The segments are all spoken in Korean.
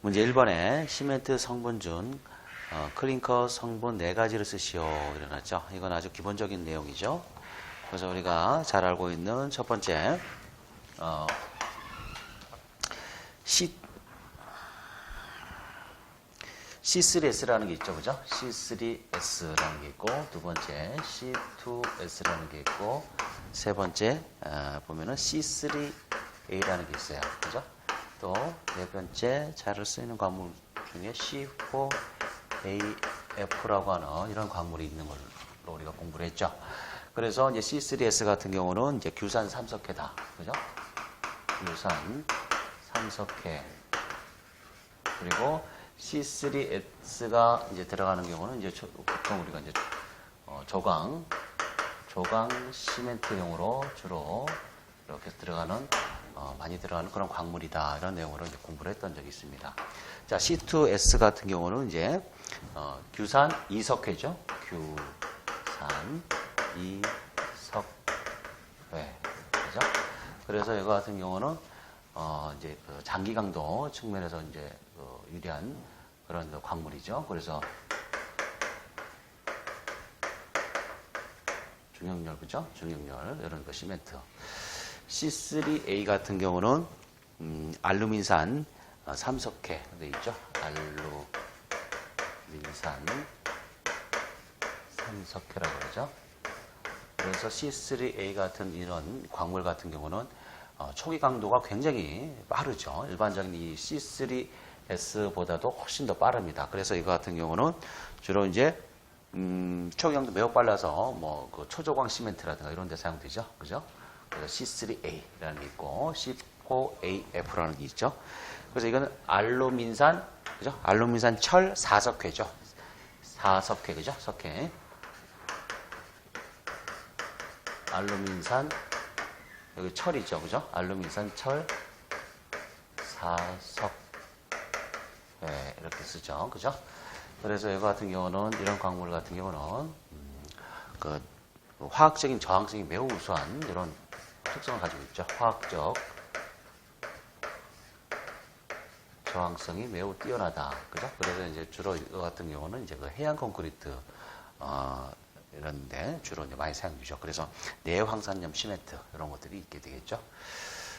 문제 1번에 시멘트 성분 중 클링커 성분 4가지를 쓰시오 이래놨죠. 이건 아주 기본적인 내용이죠. 그래서 우리가 잘 알고 있는 첫 번째 C3S라는 게 있죠. 그죠? C3S라는 게 있고, 두 번째 C2S라는 게 있고, 세 번째 보면은 C3A라는 게 있어요. 그죠? 또 네 번째 잘 쓰이는 광물 중에 C4AF라고 하는 이런 광물이 있는 걸로 우리가 공부를 했죠. 그래서 이제 C3S 같은 경우는 이제 규산 삼석회다. 그죠? 규산 삼석회. 그리고 C3S가 이제 들어가는 경우는 이제 보통 우리가 이제 조강 시멘트용으로 주로 이렇게 들어가는 많이 들어가는 그런 광물이다 이런 내용으로 이제 공부를 했던 적이 있습니다. 자, C2S 같은 경우는 이제 규산 이석회죠. 규산 이석회. 그죠? 그래서 이거 같은 경우는 이제 그 장기 강도 측면에서 이제 유리한 그런 광물이죠. 그래서 중형열, 그죠? 중형열, 이런 거 시멘트. C3A 같은 경우는, 알루민산, 삼석회, 돼 있죠? 알루민산, 삼석회라고 그러죠. 그래서 C3A 같은 이런 광물 같은 경우는, 초기 강도가 굉장히 빠르죠. 일반적인 이 C3S보다도 훨씬 더 빠릅니다. 그래서 이거 같은 경우는 주로 이제 초기 강도 매우 빨라서 그 초조광 시멘트라든가 이런 데 사용되죠. 그죠? 그래서 C3A라는 게 있고 C4AF라는 게 있죠. 그래서 이거는 알루민산, 그죠? 알루민산 철 4석회죠. 4석회, 그죠? 석회. 알루민산 여기 철이죠. 그죠? 알루민산 철 4석회 이렇게 쓰죠. 그죠? 그래서 이거 같은 경우는 이런 광물 같은 경우는 그 화학적인 저항성이 매우 우수한 이런 특성을 가지고 있죠. 화학적 저항성이 매우 뛰어나다. 그죠? 그래서 이제 주로 이거 같은 경우는 이제 그 해양 콘크리트 이런데 주로 이제 많이 사용되죠. 그래서 내황산염 시멘트 이런 것들이 있게 되겠죠.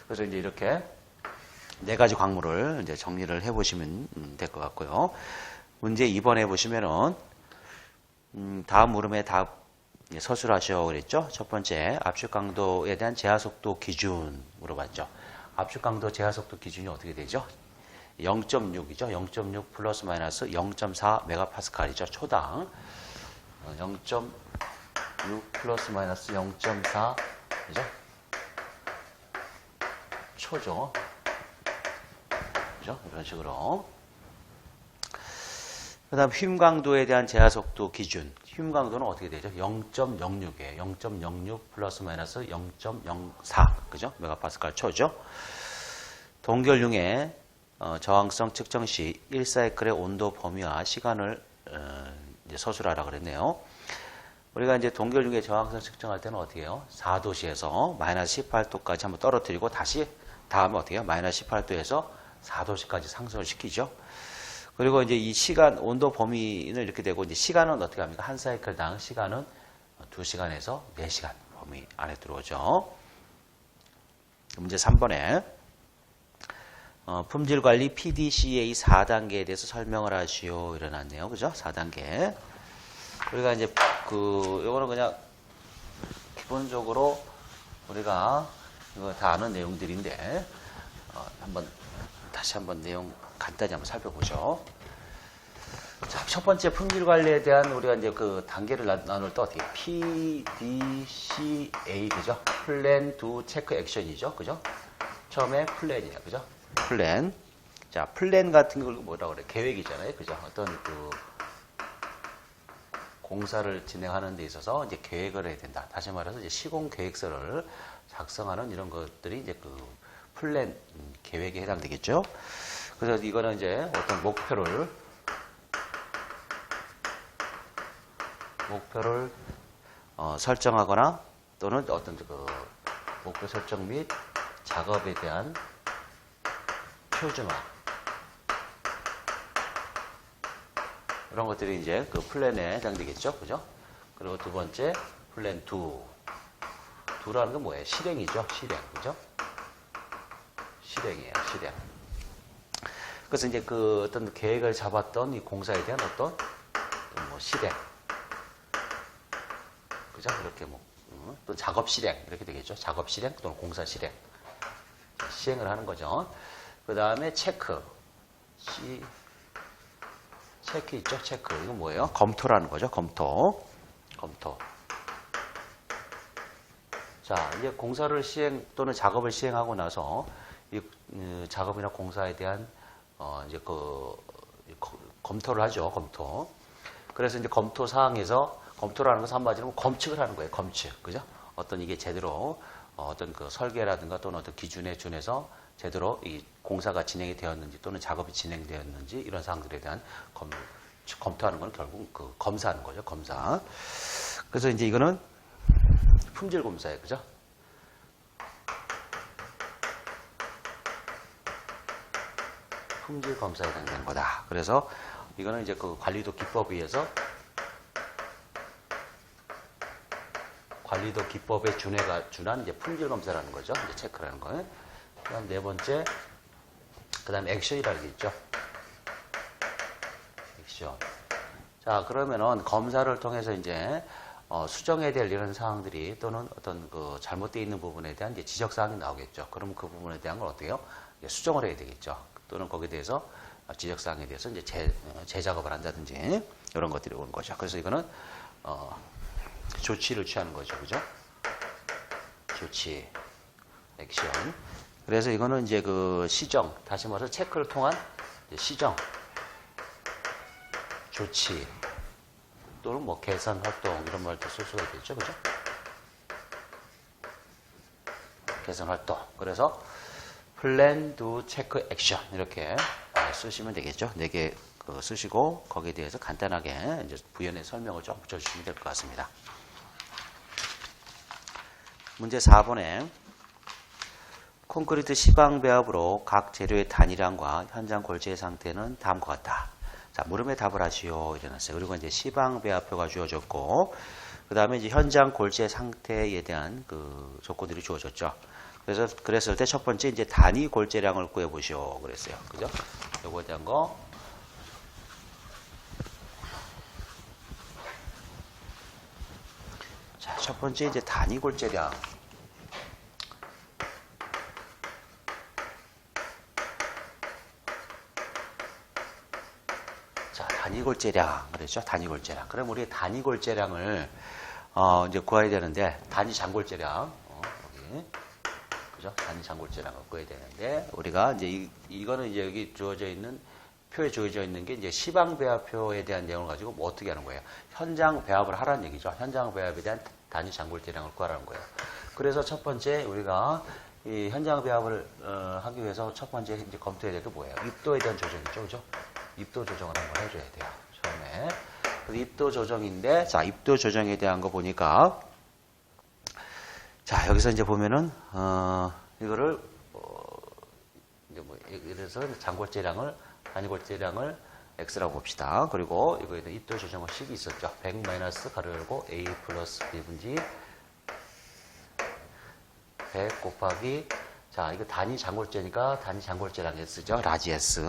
그래서 이제 이렇게 4가지 광물을 이제 정리를 해보시면 될 것 같고요. 문제 2번에 보시면은 다음 물음에 답 서술하시오 그랬죠. 첫 번째 압축 강도에 대한 제하 속도 기준 물어봤죠. 압축 강도 제하 속도 기준이 어떻게 되죠? 0.6이죠. 0.6 플러스 마이너스 0.4 메가파스칼이죠. 초당 0.6 플러스 마이너스 0.4 그죠? 초죠. 그죠? 이런 식으로. 그 다음 휨 강도에 대한 제하 속도 기준. 휨 강도는 어떻게 되죠? 0.06이에요. 0.06 플러스 마이너스 0.04. 그죠? 메가파스칼 초죠. 동결융의 저항성 측정 시 1사이클의 온도 범위와 시간을 이제 서술하라 그랬네요. 우리가 이제 동결융의 저항성 측정할 때는 어떻게 해요? 4도씨에서 마이너스 18도까지 한번 떨어뜨리고 다시 다음에 어떻게 해요? 마이너스 18도에서 4도씨까지 상승을 시키죠. 그리고 이제 이 시간, 온도 범위는 이렇게 되고, 이제 시간은 어떻게 합니까? 한 사이클당 시간은 2시간에서 4시간 범위 안에 들어오죠. 문제 3번에, 품질 관리 PDCA 4단계에 대해서 설명을 하시오. 이래놨네요. 그죠? 4단계. 우리가 이제, 요거는 그냥, 기본적으로 우리가 이거 다 아는 내용들인데, 다시 한번 내용 간단히 한번 살펴보죠. 자, 첫 번째 품질 관리에 대한 우리가 이제 그 단계를 나눌 때 어떻게 PDCA 그죠? 플랜 투 체크 액션이죠. 그죠? 처음에 플랜이에요. 그죠? 플랜. 자, 플랜 같은 걸 뭐라고 그래? 계획이잖아요. 그죠? 어떤 그 공사를 진행하는 데 있어서 이제 계획을 해야 된다. 다시 말해서 이제 시공 계획서를 작성하는 이런 것들이 이제 그 플랜 계획에 해당되겠죠. 그래서 이거는 이제 어떤 목표를 설정하거나 또는 어떤 그 목표 설정 및 작업에 대한 표준화 이런 것들이 이제 그 플랜에 해당되겠죠. 그죠? 그리고 두 번째, 플랜 2. 2라는 건 뭐예요? 실행이죠. 실행. 그죠? 실행이에요. 실행. 그래서 이제 그 어떤 계획을 잡았던 이 공사에 대한 어떤 뭐 실행. 그죠? 이렇게 뭐, 또 작업 실행. 이렇게 되겠죠. 작업 실행 또는 공사 실행. 시행을 하는 거죠. 그 다음에 체크. 체크 있죠? 체크. 이건 뭐예요? 검토라는 거죠. 검토. 검토. 자, 이제 공사를 시행 또는 작업을 시행하고 나서 이 작업이나 공사에 대한 이제 검토를 하죠. 검토. 그래서 이제 검토 사항에서 검토라는 것은 한마디로 검측을 하는 거예요. 검측. 그죠? 어떤 이게 제대로 어떤 그 설계라든가 또는 어떤 기준에 준해서 제대로 이 공사가 진행이 되었는지 또는 작업이 진행되었는지 이런 사항들에 대한 검토하는 건 결국 그 검사하는 거죠. 검사. 그래서 이제 이거는 품질 검사예요. 그죠? 품질 검사에 해당되는 거다. 그래서 이거는 이제 그 관리도 기법에 의해서 관리도 기법에 준한 이제 품질 검사라는 거죠. 이제 체크라는 거예요. 그다음 네 번째, 그다음 액션이라는 게 있죠. 액션. 자, 그러면은 검사를 통해서 이제 수정해야 될 이런 사항들이 또는 어떤 그 잘못되어 있는 부분에 대한 이제 지적 사항이 나오겠죠. 그러면 그 부분에 대한 걸 어떻게 해요? 수정을 해야 되겠죠. 또는 거기에 대해서 지적 사항에 대해서 이제 재작업을 한다든지 이런 것들이 오는 거죠. 그래서 이거는 조치를 취하는 거죠. 그죠? 조치, 액션. 그래서 이거는 이제 그 시정, 다시 말해서 체크를 통한 시정, 조치, 또는 뭐 개선 활동 이런 말도 쓸 수가 있겠죠. 그죠? 개선 활동. 그래서 플랜, 두, 체크, 액션 이렇게 쓰시면 되겠죠. 4개 쓰시고 거기에 대해서 간단하게 이제 부연의 설명을 좀 붙여주시면 될 것 같습니다. 문제 4번에 콘크리트 시방 배합으로 각 재료의 단일함과 현장 골재의 상태는 다음과 같다. 자, 물음에 답을 하시오. 이래놨어요. 그리고 이제 시방 배합표가 주어졌고, 그 다음에 이제 현장 골재 상태에 대한 그 조건들이 주어졌죠. 그래서 그랬을 때 첫 번째 이제 단위 골재량을 구해보시오. 그랬어요. 그죠? 요거에 대한 거. 자, 첫 번째 이제 단위 골재량. 자, 단위 골재량 그랬죠? 단위 골재량. 그럼 우리 단위 골재량을 이제 구해야 되는데 단위 장골재량 여기 그죠? 단위 장골재량을 구해야 되는데 우리가 이제 이거는 이제 여기 주어져 있는 표에 주어져 있는 게 이제 시방 배합표에 대한 내용을 가지고 뭐 어떻게 하는 거예요? 현장 배합을 하라는 얘기죠. 현장 배합에 대한 단위 장골재량을 구하라는 거예요. 그래서 첫 번째 우리가 이 현장 배합을 하기 위해서 첫 번째 이제 검토해야 될 게 뭐예요? 입도에 대한 조정이죠, 그죠? 입도 조정을 한번 해줘야 돼요. 처음에. 그래서 입도 조정인데, 자, 입도 조정에 대한 거 보니까, 자, 여기서 이제 보면은, 이거를, 이제 뭐, 그래서 장골재량을, 단위골재량을 X라고 봅시다. 그리고 이거에는 입도 조정의 식이 있었죠. 100 마이너스 가로 열고 A 플러스 B분지 100 곱하기, 자, 이거 단위 장골재니까 단위 장골재량 S죠. 라지 S.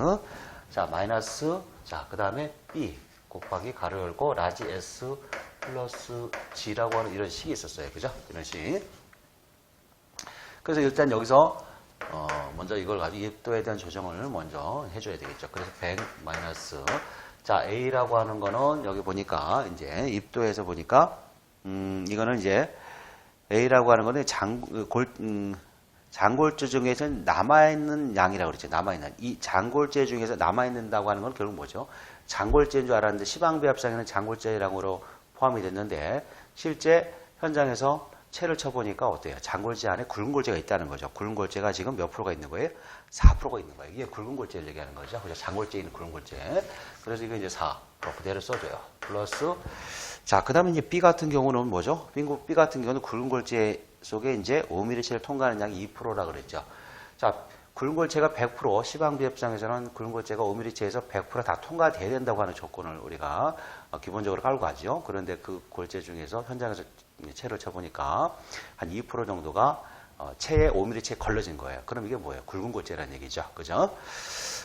자, 마이너스, 자, 그 다음에 B 곱하기 가로 열고 라지 S 플러스 G라고 하는 이런 식이 있었어요. 그죠? 이런 식. 그래서 일단 여기서, 먼저 이걸 가지고 입도에 대한 조정을 먼저 해줘야 되겠죠. 그래서 100 마이너스. 자, A라고 하는 거는 여기 보니까, 이제 입도에서 보니까, 이거는 이제 A라고 하는 거는 장골재 중에서 남아있는 양이라고 그랬죠. 남아있는. 이 장골재 중에서 남아있는다고 하는 건 결국 뭐죠? 장골재인 줄 알았는데 시방배합상에는 장골재량으로 포함이 됐는데 실제 현장에서 채를 쳐보니까 어때요? 장골재 안에 굵은 골재가 있다는 거죠. 굵은 골재가 지금 몇 프로가 있는 거예요? 4%가 있는 거예요. 이게 굵은 골재를 얘기하는 거죠. 그죠? 장골재에 있는 굵은 골재. 그래서 이거 이제 4% 그대로 써줘요. 플러스. 자, 그 다음에 이제 B 같은 경우는 뭐죠? B 같은 경우는 굵은 골재 속에 이제 5mm를 통과하는 양이 2%라 그랬죠. 자, 굵은 골재가 100% 시방비협상에서는 굵은 골재가 5mm체에서 100%다 통과돼야 된다고 하는 조건을 우리가 기본적으로 깔고 가죠. 그런데 그 골재 중에서 현장에서 채를 쳐보니까 한 2% 정도가 채에 5mm체에 걸러진 거예요. 그럼 이게 뭐예요? 굵은 골재라는 얘기죠. 그죠?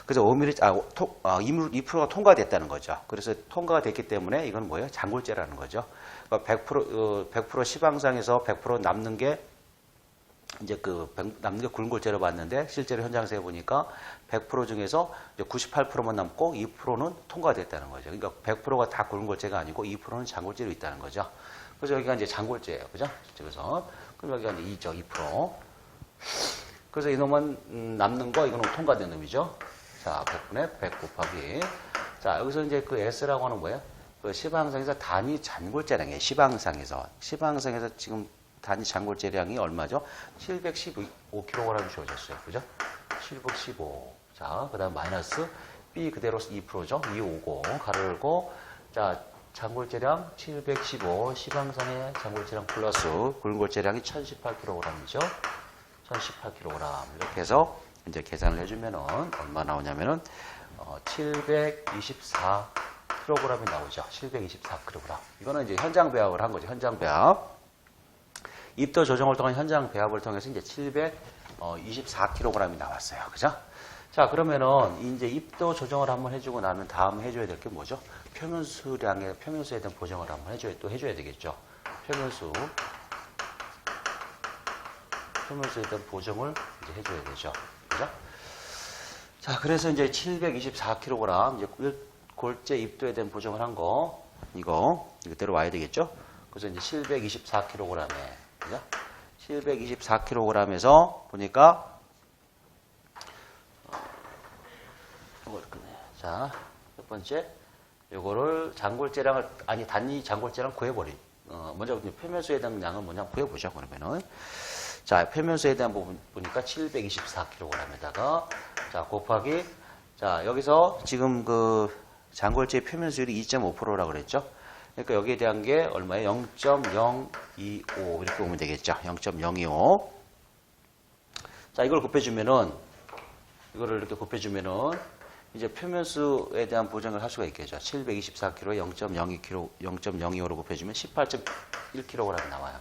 그래서 2%가 통과됐다는 거죠. 그래서 통과가 됐기 때문에 이건 뭐예요? 장골재라는 거죠. 그러니까 100% 시방상에서 100% 남는 게 이제 남는 게 굵은 골재로 봤는데 실제로 현장에서 해보니까 100% 중에서 이제 98%만 남고 2%는 통과됐다는 거죠. 그러니까 100%가 다 굵은 골재가 아니고 2%는 장골재로 있다는 거죠. 그래서 여기가 이제 장골재예요. 그죠? 그래서 그럼 여기가 이제 2%. 그래서 이놈은 남는 거 이거는 통과된 놈이죠. 자, 100분의 100 곱하기. 자, 여기서 이제 그 S라고 하는 뭐예요? 그 시방상에서 단위 잔골재량이에요. 시방상에서 지금 단위 잔골재량이 얼마죠? 715kg 주어졌어요. 그죠? 715. 자, 그 다음 마이너스 B 그대로 2%죠? 250. 가로 열고. 자, 잔골재량 715. 시방상의 잔골재량 플러스 굵은 골재량이 1018kg이죠. 1018kg. 이렇게 해서 이제 계산을 해주면은 얼마 나오냐면은 724kg이 나오죠. 724kg. 이거는 이제 현장 배합을 한 거죠. 현장 배합. 입도 조정을 통한 현장 배합을 통해서 이제 724kg이 나왔어요. 그죠? 자, 그러면은 이제 입도 조정을 한번 해주고 나면 다음 해줘야 될 게 뭐죠? 표면수에 대한 보정을 한번 해줘야 되겠죠. 표면수에 대한 보정을 이제 해줘야 되죠. 그죠? 자, 그래서 이제 724kg, 이제 골재 입도에 대한 보정을 한 거, 이거대로 와야 되겠죠? 그래서 이제 724kg에, 그죠? 724kg에서 보니까, 자, 첫 번째, 요거를 단위 장골재랑 구해버리. 먼저 표면수에 대한 양은 뭐냐 구해보죠, 그러면은. 자, 표면수에 대한 부분 보니까 724kg에다가, 자, 곱하기, 자, 여기서 지금 그 장골재 표면수율이 2.5%라고 그랬죠? 그러니까 여기에 대한 게 얼마예요? 0.025 이렇게 보면 되겠죠? 0.025. 자, 이거를 이렇게 곱해주면은 이제 표면수에 대한 보정을 할 수가 있겠죠. 724kg에 0.02kg, 0.025로 곱해주면 18.1kg 나와요.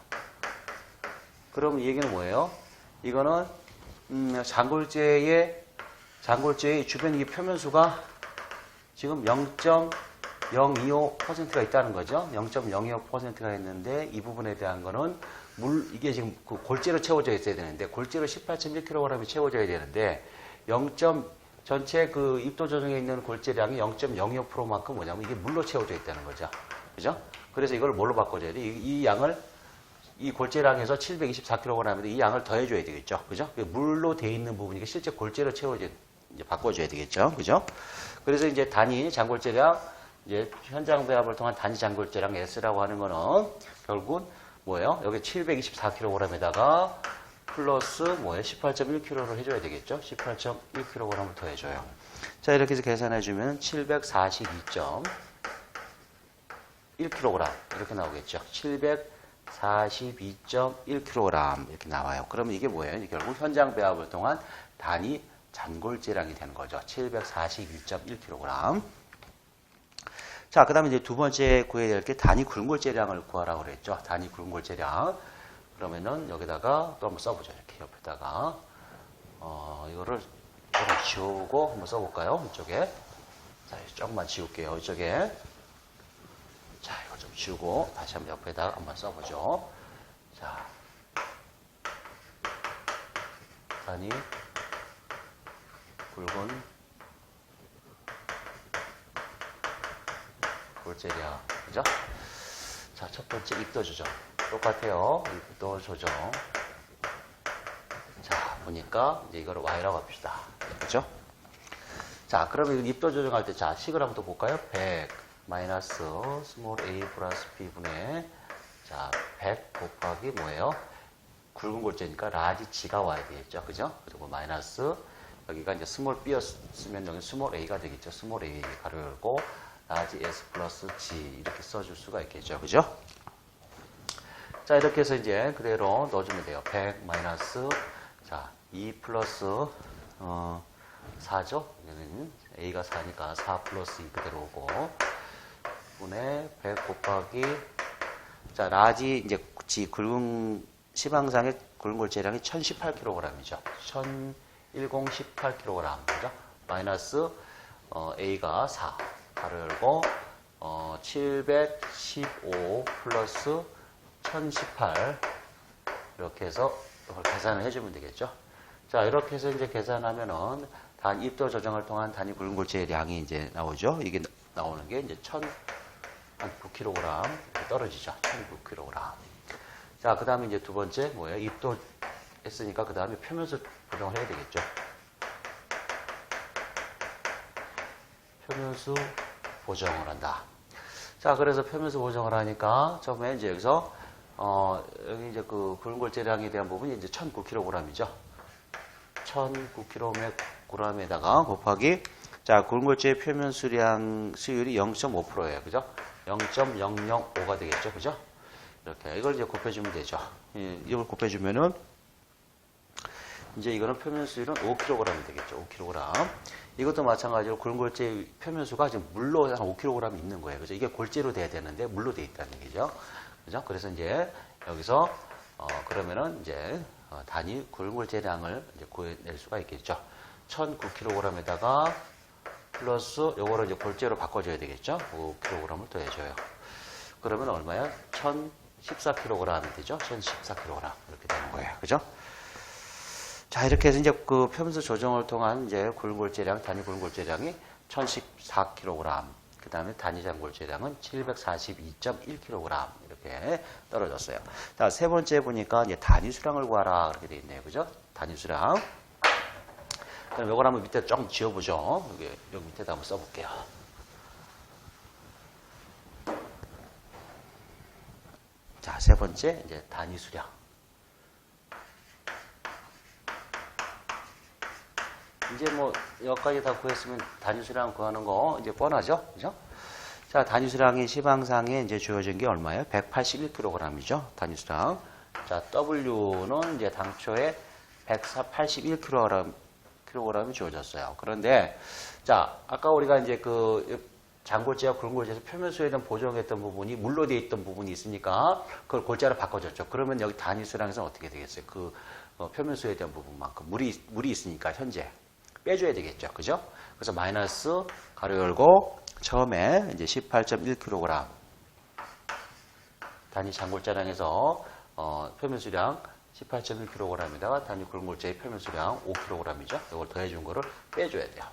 그럼 이 얘기는 뭐예요? 이거는 장골재의 주변 이 표면수가 지금 0.025%가 있다는 거죠. 0.025%가 있는데 이 부분에 대한 거는 이게 지금 그 골재로 채워져 있어야 되는데 골재로 18.1kg이 채워져야 되는데 전체 그 입도 조정에 있는 골재량이 0.05%만큼 뭐냐면 이게 물로 채워져 있다는 거죠. 그죠? 그래서 이걸 뭘로 바꿔줘야 돼? 이 양을 이 골재량에서 724kg인데 이 양을 더해줘야 되겠죠. 그죠? 물로 돼 있는 부분이 실제 골재로 이제 바꿔줘야 되겠죠. 그죠? 그래서 이제 단위 장골재량, 이제 현장 배합을 통한 단위 장골재량 S라고 하는 거는 결국은 뭐예요? 여기 724kg에다가 플러스 뭐예요? 18.1kg를 해줘야 되겠죠? 18.1kg을 더 해줘요. 자, 이렇게 해서 계산해주면 742.1kg 이렇게 나오겠죠. 742.1kg 이렇게 나와요. 그러면 이게 뭐예요? 결국 현장 배합을 통한 단위 잔골재량이 되는 거죠. 742.1kg. 자, 그 다음에 이제 두 번째 구해야 될 게 단위 굵은골재량을 구하라고 그랬죠. 단위 굵은골재량. 그러면은 여기다가 또 한번 써보죠. 이렇게 옆에다가. 이거를 조금 지우고 한번 써볼까요? 이쪽에. 자, 조금만 지울게요. 이쪽에. 자, 이거 좀 지우고 다시 한번 옆에다가 한번 써보죠. 자. 단위 굵은 골재량. 그죠? 자, 첫 번째 입도 조정. 똑같아요. 입도 조정. 자, 보니까 이제 이거를 Y라고 합시다. 그죠? 자, 그러면 입도 조정할 때, 자, 식을 한번 또 볼까요? 100 마이너스 스몰 a 플러스 b분의, 자, 100 곱하기 뭐예요? 굵은 골재니까 라지 g가 와야 되겠죠. 그죠? 그리고 마이너스, 여기가 이제 스몰 b였으면 여기 스몰 a가 되겠죠. 스몰 a 가로 열고, 라지 s 플러스 g 이렇게 써줄 수가 있겠죠. 그죠? 자, 이렇게 해서 이제 그대로 넣어주면 돼요. 100 마이너스, 자, 2 플러스 4죠. 여기는 A가 4니까 4 플러스 2 그대로 오고, 분의 100 곱하기, 자, 라지, 이제, 시방상의 굵은 골재량이 1018kg이죠. 1018kg. 그죠? 마이너스, A가 4. 가로 열고, 715 플러스 1018. 이렇게 해서 이걸 계산을 해주면 되겠죠. 자, 이렇게 해서 이제 계산하면은, 입도 조정을 통한 단위 굵은 골재량이 이제 나오죠. 이게 나오는 게 이제 1009kg 이렇게 떨어지죠. 1009kg. 자, 그 다음에 이제 두 번째 뭐예요? 입도 했으니까 그 다음에 표면수 보정을 해야 되겠죠. 표면수 보정을 한다. 자, 그래서 표면수 보정을 하니까 처음에 이제 여기서 여기 이제 그 굵은 골재량에 대한 부분이 이제 1009kg이죠. 1009kg에다가 곱하기, 자, 굵은 골재의 표면 수율이 0.5%예요. 그죠? 0.005가 되겠죠. 그죠? 이렇게. 이걸 이제 곱해주면 되죠. 이걸 곱해주면은, 이제 이거는 표면 수율은 5kg이 되겠죠. 5kg. 이것도 마찬가지로 굵은 골재 표면수가 지금 물로 한 5kg 있는 거예요. 그죠? 이게 골재로 돼야 되는데 물로 돼 있다는 얘기죠. 그죠? 그래서 이제 여기서, 그러면은 이제, 단위 굵은 골재량을 이제 구해낼 수가 있겠죠. 1009kg에다가 플러스 요거를 이제 골재로 바꿔줘야 되겠죠. 5kg을 더해줘요. 그러면 얼마야? 1014kg이 되죠. 1014kg 이렇게 되는 거예요. 그죠? 자, 이렇게 해서 이제 그 표면수 조정을 통한 이제 굵은 골재량, 단위 굵은 골재량이 1014kg. 그 다음에 단위 장골재량은 742.1kg 이렇게 떨어졌어요. 자, 세 번째 보니까 이제 단위 수량을 구하라 그렇게 돼 있네요. 그죠? 단위 수량. 그럼 이걸 한번 밑에 좀 지어보죠. 여기 밑에다 한번 써볼게요. 자, 세 번째 이제 단위 수량. 이제 뭐 여기까지 다 구했으면 단위 수량 구하는 거 이제 뻔하죠, 그죠? 자, 단위 수량이 시방상에 이제 주어진 게 얼마예요? 181kg이죠, 단위 수량. 자, W는 이제 당초에 181kg이 주어졌어요. 그런데 자, 아까 우리가 이제 그 장골재와 굵은골재에서 표면수에 대한 보정했던 부분이 물로 되어 있던 부분이 있으니까 그걸 골자로 바꿔줬죠. 그러면 여기 단위 수량에서는 어떻게 되겠어요? 그 표면수에 대한 부분만큼 물이 있으니까 현재 빼줘야 되겠죠. 그죠? 그래서 마이너스 가로 열고 처음에 이제 18.1kg 단위 장골자량에서 표면수량 18.1kg에다가 단위 굵은골재의 표면수량 5kg이죠. 이걸 더해준 거를 빼줘야 돼요.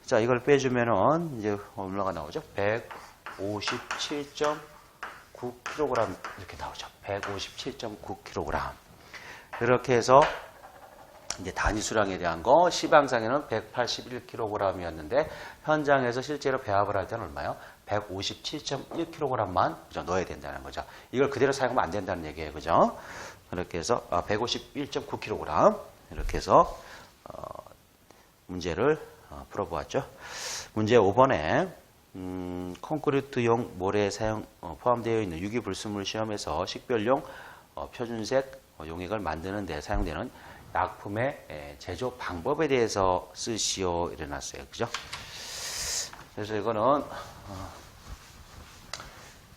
자, 이걸 빼주면은 이제 얼마가 나오죠? 157.9kg 이렇게 나오죠. 157.9kg. 이렇게 해서 이제 단위 수량에 대한 거 시방상에는 181kg이었는데 현장에서 실제로 배합을 할 때는 얼마요? 157.1kg만 그죠? 넣어야 된다는 거죠. 이걸 그대로 사용하면 안 된다는 얘기예요. 그죠? 이렇게 해서 151.9kg 이렇게 해서 문제를 풀어보았죠. 문제 5번에 콘크리트용 모래 사용 포함되어 있는 유기불순물 시험에서 식별용 표준색 용액을 만드는 데 사용되는 약품의 제조 방법에 대해서 쓰시오 이래놨어요. 그죠? 그래서 이거는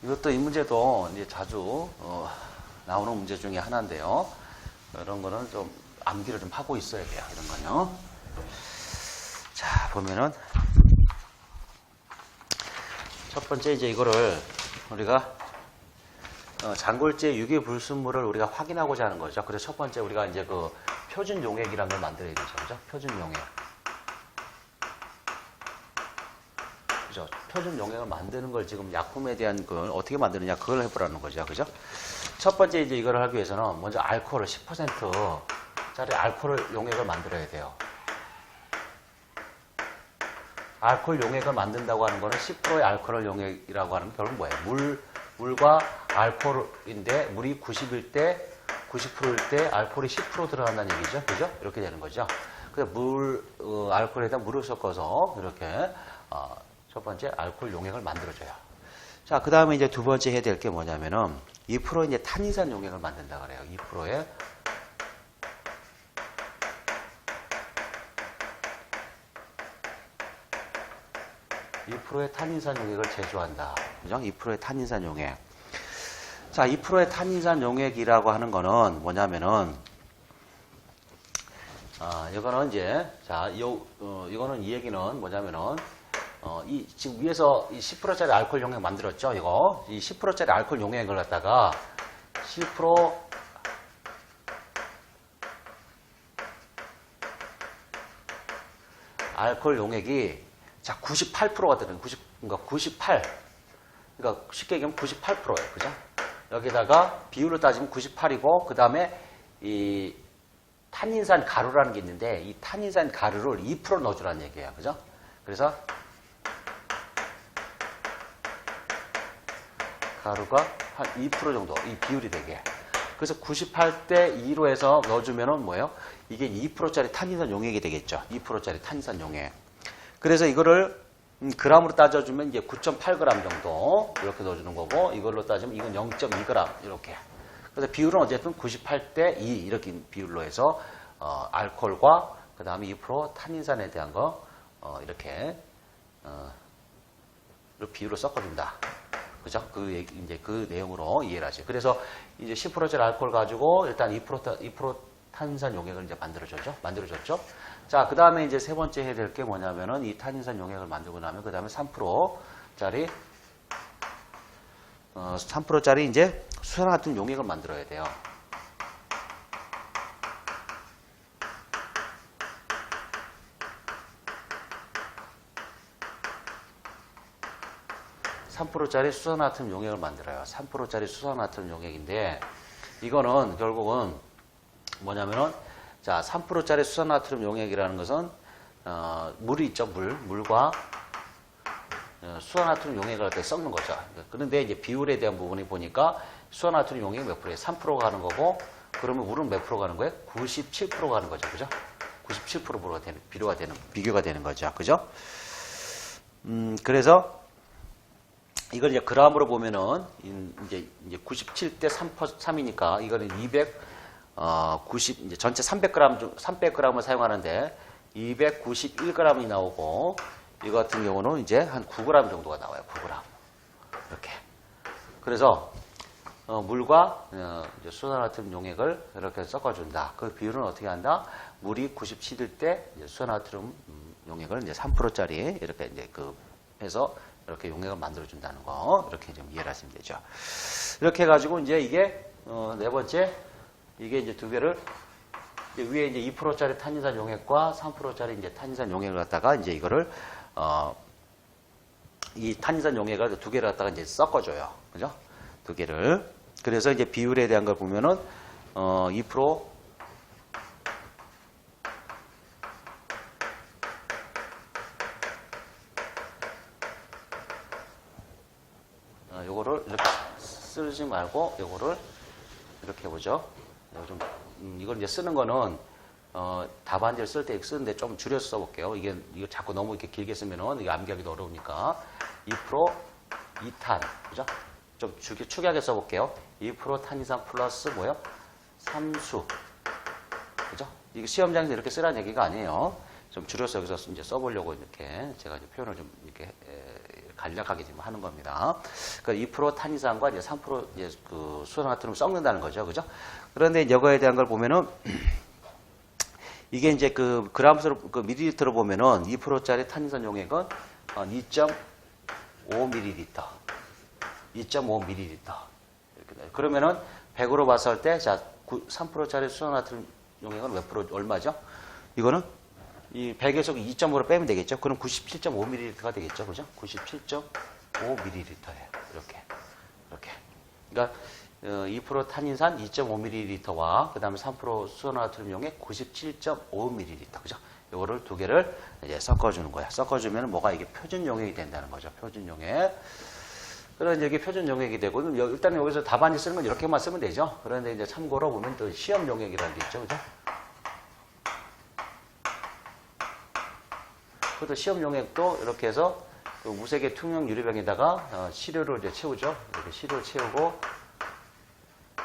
이것도 이 문제도 이제 자주 나오는 문제 중에 하나인데요. 이런 거는 좀 암기를 좀 하고 있어야 돼요. 이런 거요. 자, 보면은 첫 번째 이제 이거를 우리가 장골재 유기불순물을 우리가 확인하고자 하는 거죠. 그래서 첫 번째 우리가 이제 그 표준 용액이라는 걸 만들어야 되죠. 그죠? 표준 용액. 그죠? 표준 용액을 만드는 걸 지금 약품에 대한 걸 어떻게 만드느냐 그걸 해보라는 거죠. 그죠? 첫 번째 이제 이걸 하기 위해서는 먼저 알코올을 10%짜리 알코올 용액을 만들어야 돼요. 알코올 용액을 만든다고 하는 거는 10%의 알코올 용액이라고 하는 게 결국 뭐예요? 물과 알코올인데 물이 90일 때 90%일 때 알코올이 10% 들어간다는 얘기죠. 그죠? 이렇게 되는 거죠. 그래서 알코올에다 물을 섞어서 이렇게 첫 번째 알코올 용액을 만들어줘요. 자, 그 다음에 이제 두 번째 해야 될 게 뭐냐면은 2% 이제 탄이산 용액을 만든다 그래요. 2%의 2%의 탄인산 용액을 제조한다. 그죠? 2%의 탄인산 용액. 자, 2%의 탄인산 용액이라고 하는 거는 뭐냐면은, 이거는 이제, 자, 이거는 이 얘기는 뭐냐면은, 지금 위에서 이 10%짜리 알코올 용액 만들었죠? 이거. 이 10%짜리 알코올 용액을 갖다가 10% 알코올 용액이 자, 98%가 되는, 그러니까 98. 그러니까 쉽게 얘기하면 98%예요. 그죠? 여기다가 비율로 따지면 98이고, 그 다음에 이 탄닌산 가루라는 게 있는데, 이 탄닌산 가루를 2% 넣어주라는 얘기예요. 그죠? 그래서 가루가 한 2% 정도, 이 비율이 되게. 그래서 98대 2로 해서 넣어주면은 뭐예요? 이게 2%짜리 탄닌산 용액이 되겠죠. 2%짜리 탄닌산 용액. 그래서 이거를 그램으로 따져주면 이제 9.8g 정도 이렇게 넣어주는 거고, 이걸로 따지면 이건 0.2g 이렇게. 그래서 비율은 어쨌든 98대 2 이렇게 비율로 해서 알코올과 그 다음에 2% 탄닌산에 대한 거 이렇게 비율로 섞어준다. 그죠? 이제 그 내용으로 이해를 하죠. 그래서 이제 10%짜리 알코올 가지고 일단 2% 탄산 용액을 이제 만들어줬죠. 자, 그 다음에 이제 세 번째 해야 될 게 뭐냐면은 이 탄닌산 용액을 만들고 나면 그 다음에 3%짜리 3%짜리 이제 수산화탄 용액을 만들어야 돼요. (3%짜리) 수산화탄 용액을 만들어요. 3%짜리 수산화탄 용액인데, 이거는 결국은 뭐냐면은, 자, 3%짜리 수산화탄 용액이라는 것은, 물이 있죠, 물과, 수산화탄 용액을 갖다 섞는 거죠. 그런데 이제 비율에 대한 부분이 보니까 수산화탄 용액이 몇 프로예요? 3%가 가는 거고, 그러면 물은 몇 프로 가는 거예요? 97% 가는 거죠. 그죠? 97%가 비교가 되는 거죠. 그죠? 그래서, 이걸 이제 그램으로 보면은, 이제 97대 3이니까, 이거는 이제 전체 300g을 사용하는데, 291g이 나오고, 이거 같은 경우는 이제 한 9g 정도가 나와요. 9g. 이렇게. 그래서, 물과, 수산화탄 용액을 이렇게 섞어준다. 그 비율은 어떻게 한다? 물이 97일 때, 수산화탄 용액을 이제 3%짜리, 이렇게 이제 해서, 이렇게 용액을 만들어준다는 거, 이렇게 좀 이해를 하시면 되죠. 이렇게 해가지고, 이제 이게, 네 번째, 이게 이제 두 개를, 이제 위에 이제 2%짜리 탄닌산 용액과 3%짜리 이제 탄닌산 용액을 갖다가 이제 이거를, 이 탄닌산 용액을 두 개를 갖다가 이제 섞어줘요. 그죠? 두 개를. 그래서 이제 비율에 대한 걸 보면은, 2%, 요거를 이렇게 쓰지 말고 요거를 이렇게 해보죠. 이걸 이제 쓰는 거는 답안지를 쓸 때 쓰는데 좀 줄여서 써볼게요. 이거 자꾸 너무 이렇게 길게 쓰면은 이게 암기하기도 어려우니까 2% 2탄, 그죠? 좀 축약하게 써볼게요. 2% 탄이산 플러스 뭐요? 3수, 그죠? 이거 시험장에서 이렇게 쓰라는 얘기가 아니에요. 좀 줄여서 여기서 이제 써보려고 이렇게 제가 이제 표현을 좀 이렇게 간략하게 지금 하는 겁니다. 그러니까 2% 탄이산과 이제 3% 이제 그 수산화탄을 섞는다는 거죠, 그죠? 그런데 이거에 대한 걸 보면은 이게 이제 그 그램수로 밀리리터로 보면은 2%짜리 탄이산 용액은 2.5ml, 2.5ml. 그러면은 100으로 봤을 때, 자, 3%짜리 수산화탄 용액은 몇 프로 얼마죠? 이거는 이 100에서 2.5로 빼면 되겠죠? 그럼 97.5ml가 되겠죠? 그죠? 97.5ml예요. 이렇게. 그러니까 2% 탄닌산 2.5ml와 그 다음에 3% 수산화탄 용액 97.5ml. 그죠? 요거를 두 개를 이제 섞어주는 거야. 섞어주면 뭐가 이게 표준 용액이 된다는 거죠. 표준 용액. 그런데 이게 표준 용액이 되고, 일단 여기서 답안지 쓰는 건 이렇게만 쓰면 되죠. 그런데 이제 참고로 보면 또 시험 용액이라는 게 있죠. 그죠? 그것도 시험 용액도 이렇게 해서 그 무색의 투명 유리병에다가 시료를 이제 채우죠. 이렇게 시료를 채우고,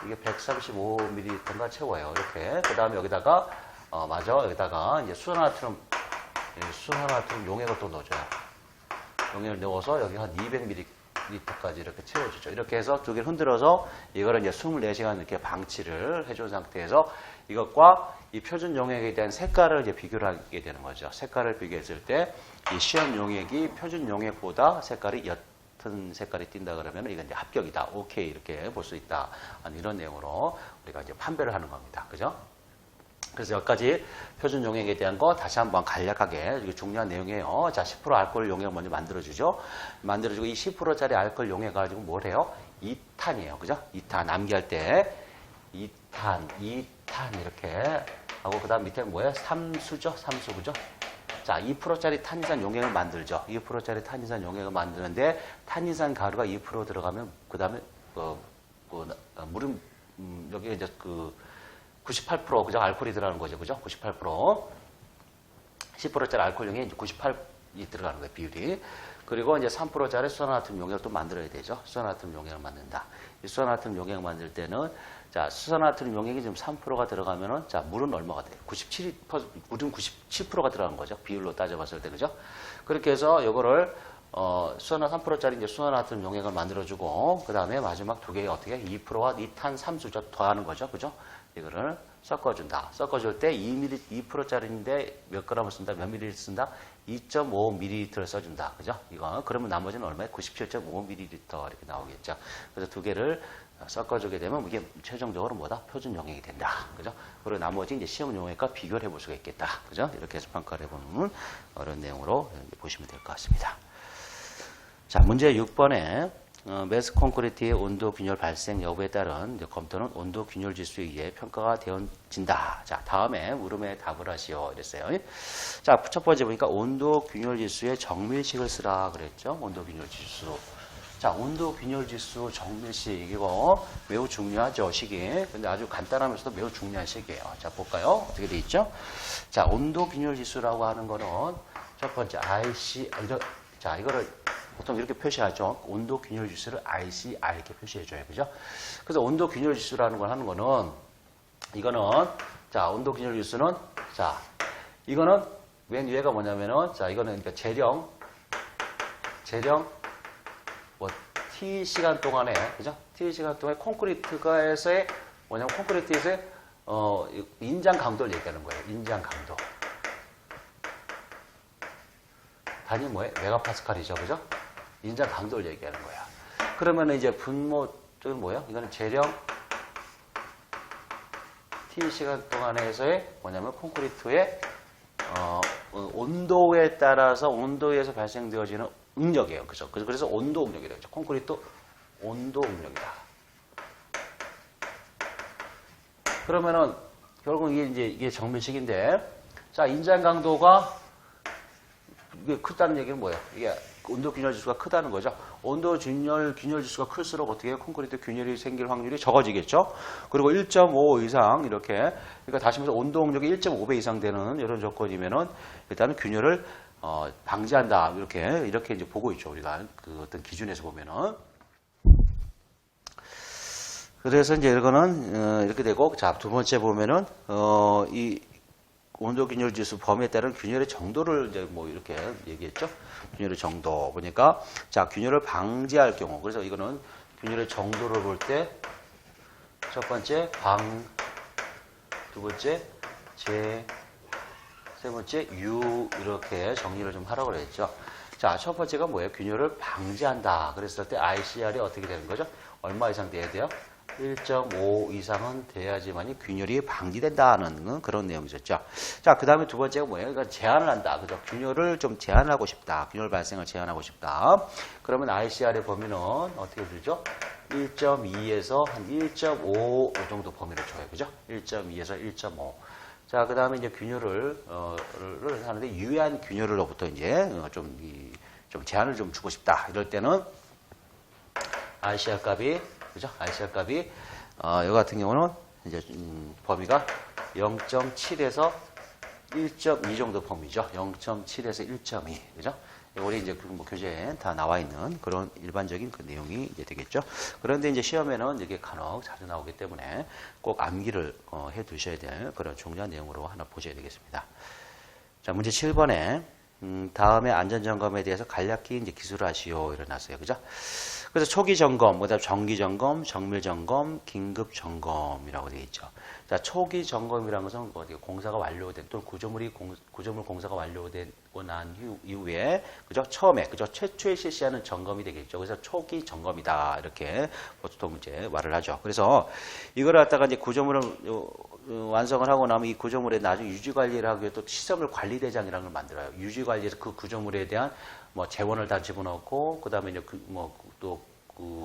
이게 135ml인가 채워요. 이렇게. 그 다음에 여기다가, 여기다가 이제 수산화탄 용액을 또 넣어줘요. 용액을 넣어서 여기 한 200ml까지 이렇게 채워주죠. 이렇게 해서 두 개를 흔들어서 이거를 이제 24시간 이렇게 방치를 해준 상태에서 이것과 이 표준 용액에 대한 색깔을 이제 비교를 하게 되는 거죠. 색깔을 비교했을 때 이 시험 용액이 표준 용액보다 색깔이 옅은 색깔이 띈다 그러면 이건 이제 합격이다. 오케이. 이렇게 볼 수 있다. 이런 내용으로 우리가 이제 판별을 하는 겁니다. 그죠? 그래서 여기까지 표준 용액에 대한 거 다시 한번 간략하게 이게 중요한 내용이에요. 자, 10% 알코올 용액을 먼저 만들어주죠. 만들어주고 이 10%짜리 알코올 용액 가지고 뭘 해요? 2탄이에요. 그죠? 2탄. 암기할 때 2탄 이렇게 하고 그 다음 밑에 뭐예요? 삼수죠? 삼수. 그죠? 자, 2%짜리 탄이산 용액을 만들죠. 2%짜리 탄이산 용액을 만드는데 탄이산 가루가 2% 들어가면 그 다음에 물은 여기 이제 98% 그죠? 알코올이 들어가는 거죠. 그죠? 98%. 10%짜리 알코올 용액이 이제 98이 들어가는 거예요. 비율이. 그리고 이제 3%짜리 수산화탄 용액을 또 만들어야 되죠. 수산화탄 용액을 만든다. 이 수산화탄 용액을 만들 때는 자, 수산화탄 용액이 지금 3%가 들어가면은 자, 물은 얼마가 돼요? 물은 97%가 들어간 거죠. 비율로 따져봤을 때. 그죠? 그렇게 해서 요거를 수산화 3%짜리 이제 수산화탄 용액을 만들어주고, 그 다음에 마지막 두 개의 어떻게 2%와 2탄 3수죠. 더하는 거죠. 그죠? 이거를 섞어준다. 섞어줄 때 2%짜리인데 몇 g을 쓴다? 몇 ml 쓴다? 2.5ml를 써준다. 그죠? 이거. 그러면 나머지는 얼마에? 97.5ml 이렇게 나오겠죠. 그래서 두 개를 섞어주게 되면 이게 최종적으로 뭐다? 표준 용액이 된다. 그죠? 그리고 나머지 이제 시험 용액과 비교를 해볼 수가 있겠다. 그죠? 이렇게 해서 평가를 해보는 그런 내용으로 보시면 될 것 같습니다. 자, 문제 6번에 매스 콘크리트의 온도 균열 발생 여부에 따른 검토는 온도 균열 지수에 의해 평가가 되어진다. 자, 다음에 물음에 답을 하시오. 이랬어요. 자, 첫 번째 보니까 온도 균열 지수의 정밀식을 쓰라 그랬죠. 온도 균열 지수. 자, 온도 균열 지수 정밀식 이거 매우 중요하죠. 식이. 근데 아주 간단하면서도 매우 중요한 식이에요. 자, 볼까요? 어떻게 돼 있죠? 자, 온도 균열 지수라고 하는 거는 첫 번째 IC 자, 이거를 보통 이렇게 표시하죠. 온도 균열 지수를 ICR 이렇게 표시해줘요. 그죠? 그래서 온도 균열 지수라는 걸 하는 거는, 이거는, 자, 온도 균열 지수는, 자, 이거는 맨 위에가 뭐냐면은, 자, 이거는 그러니까 재령, T 시간 동안에, 그죠? T 시간 동안에 콘크리트가에서의, 뭐냐면 콘크리트에서의, 인장 강도를 얘기하는 거예요. 인장 강도. 단위 뭐예요? 메가파스칼이죠. 그죠? 인장 강도를 얘기하는 거야. 그러면 이제 분모는 뭐예요? 이거는 재령 T 시간 동안에서의 뭐냐면 콘크리트의 온도에 따라서 온도에서 발생되어지는 응력이에요. 그죠? 그래서 온도 응력이라고 하죠. 콘크리트 온도 응력이다. 그러면은 결국 이게 정밀식인데, 자, 인장 강도가 이게 크다는 얘기는 뭐예요? 이게 온도 균열 지수가 크다는 거죠. 온도 균열 지수가 클수록 어떻게 해요? 콘크리트 균열이 생길 확률이 적어지겠죠. 그리고 1.5 이상 이렇게, 그러니까 다시 말해서 온도 응력이 1.5배 이상 되는 이런 조건이면은 일단은 균열을 방지한다. 이렇게 이제 보고 있죠. 우리가 그 어떤 기준에서 보면은. 그래서 이제 이거는 이렇게 되고, 자, 두 번째 보면은 이 온도 균열 지수 범위에 따른 균열의 정도를 이제 뭐 이렇게 얘기했죠. 균열의 정도 보니까, 자, 균열을 방지할 경우, 그래서 이거는 균열의 정도를 볼 때 첫 번째 두 번째 세 번째 이렇게 정리를 좀 하라고 그랬죠. 자, 첫 번째가 뭐예요? 균열을 방지한다. 그랬을 때 ICR이 어떻게 되는 거죠? 얼마 이상 돼야 돼요? 1.5 이상은 돼야지만이 균열이 방지된다는 그런 내용이었죠. 자, 그 다음에 두 번째가 뭐예요? 그러니까 제한을 한다. 그죠? 균열을 좀 제한하고 싶다. 균열 발생을 제한하고 싶다. 그러면 ICR의 범위는 어떻게 되죠? 1.2에서 한 1.5 정도 범위를 줘요. 그죠? 1.2에서 1.5. 자, 그 다음에 이제 균열을 하는데 유해한 균열로부터 이제 좀 제한을 좀 주고 싶다. 이럴 때는 ICR 값이, 그죠? ICR 값이, 이거 같은 경우는 이제 범위가 0.7에서 1.2 정도 범위죠. 0.7에서 1.2. 그죠? 우리 이제 뭐 교재에 다 나와 있는 그런 일반적인 그 내용이 이제 되겠죠. 그런데 이제 시험에는 이게 간혹 자주 나오기 때문에 꼭 암기를 해 두셔야 될 그런 중요한 내용으로 하나 보셔야 되겠습니다. 자, 문제 7번에 다음에 안전점검에 대해서 간략히 이제 기술을 하시오. 이러놨어요. 그죠? 그래서 초기 점검, 그다음 정기 점검, 정밀 점검, 긴급 점검이라고 되어 있죠. 자, 초기 점검이라는 것은 어디 공사가 완료된 또는 구조물 공사가 완료되고 난 이후에 그죠? 처음에 그죠? 최초에 실시하는 점검이 되겠죠. 그래서 초기 점검이다 이렇게 보통 이제 말을 하죠. 그래서 이걸 갖다가 이제 구조물을 완성을 하고 나면 이 구조물에 나중에 유지 관리를 하기 위해 또 시설물 관리 대장이라는 걸 만들어요. 유지 관리에서 그 구조물에 대한 뭐 재원을 다 집어넣고 그다음에 이제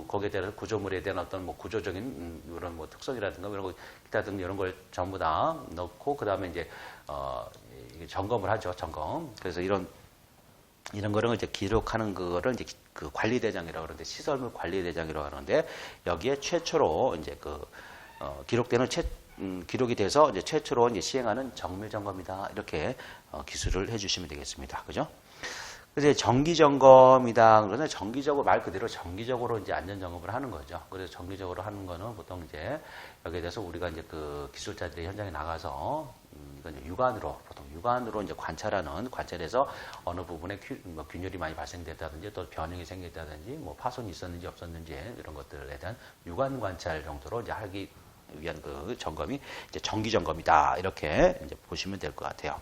거기에 대한 구조물에 대한 어떤 뭐 구조적인 이런 뭐 특성이라든가 이런 거 기타 등 이런 걸 전부 다 넣고 그다음에 이제 이게 점검을 하죠. 점검. 그래서 이런 거를 이제 기록하는 거를 이제 그 관리대장이라고 그러는데 시설물 관리대장이라고 하는데 여기에 최초로 이제 기록되는 기록이 돼서 이제 최초로 이제 시행하는 정밀 점검이다. 이렇게 기술을 해주시면 되겠습니다. 그죠? 그래서 정기 점검이다. 그러면 정기적으로 말 그대로 정기적으로 이제 안전 점검을 하는 거죠. 그래서 정기적으로 하는 거는 보통 이제 여기에 대해서 우리가 이제 그 기술자들이 현장에 나가서 이건 육안으로 보통 육안으로 이제 관찰해서 어느 부분에 균열이 많이 발생됐다든지 또 변형이 생겼다든지 뭐 파손이 있었는지 없었는지 이런 것들에 대한 육안 관찰 정도로 이제 하기 위한 그 점검이 이제 정기 점검이다. 이렇게 이제 보시면 될 것 같아요.